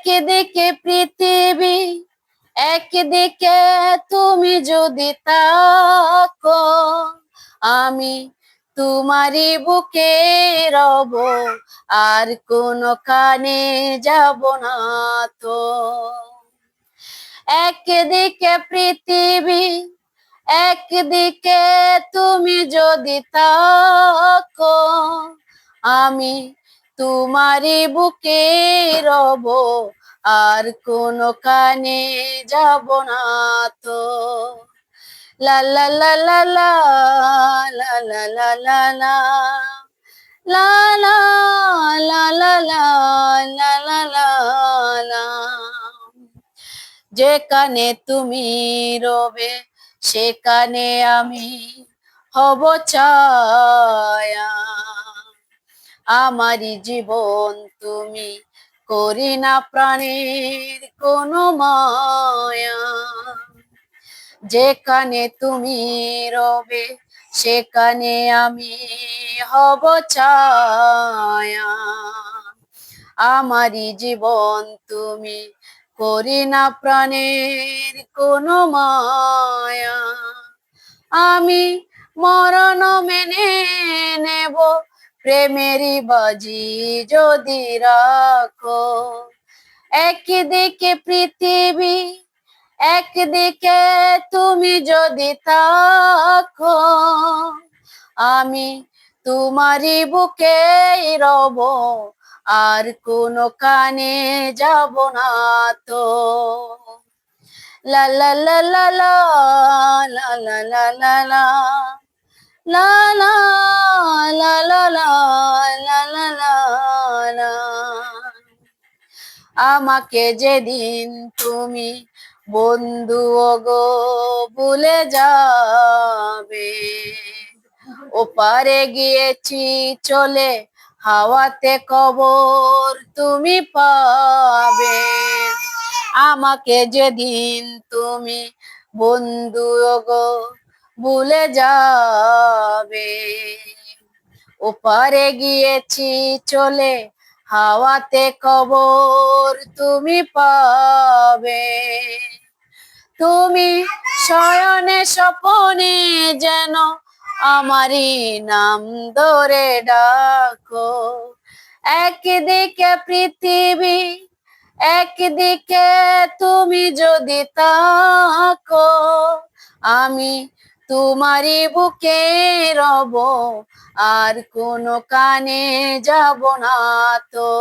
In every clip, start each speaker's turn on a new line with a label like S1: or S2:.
S1: একদিকে পৃথিবী, একদিকে তুমি যদি তাকো, আমি তোমারই বুকে রব, আর কোনো কানে যাব না তো। একদিকে পৃথিবী, একদিকে তুমি যদি তাকো, আমি তোমারই বুকে রব, আর কোনো কানে যাব না তো। লা লা লা লা লা লা লা লা লা লা লা লা লা লা লা লা লা লা লা। যেখানে তুমি রবে সেখানে আমি হব ছায়া, আমারই জীবন তুমি, করি না প্রাণের কোনো মায়া। যেখানে তুমি রবে সেখানে আমি হব ছায়া, আমারই জীবন তুমি, করি না প্রাণের কোনো মায়া। আমি মরণ মেনে নেব, প্রেমেরই বাজি যদি রাখো। একদিকে পৃথিবী, একদিকে তুমি যদি থাকো, আমি তোমারই বুকে রব, আর কোনো কানে যাব না তো। লা লা লা লা লা লা লা লা লা লা লা লা লা লা লা লা লা লা লা। আমাকে যেদিন তুমি বন্ধু গো ভুলে যাবে, ওপারে গিয়েছি চলে, হাওয়াতে কবর তুমি পাবে। আমাকে যেদিন তুমি বন্ধু গো ভুলে যাবে, ওপারে গিয়েছি চলে, হাওয়াতে কবর তুমি পাবে। তুমি শয়নে স্বপনে যেন আমারই নাম ধরে ডাকো। একদিকে পৃথিবী, একদিকে তুমি যদি তাকো, আমি তোমারই বুকে রব, আর কোনো কানে যাব না তো।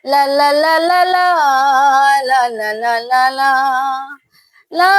S1: লা লা লা লা লা লা লা লা লা লা লা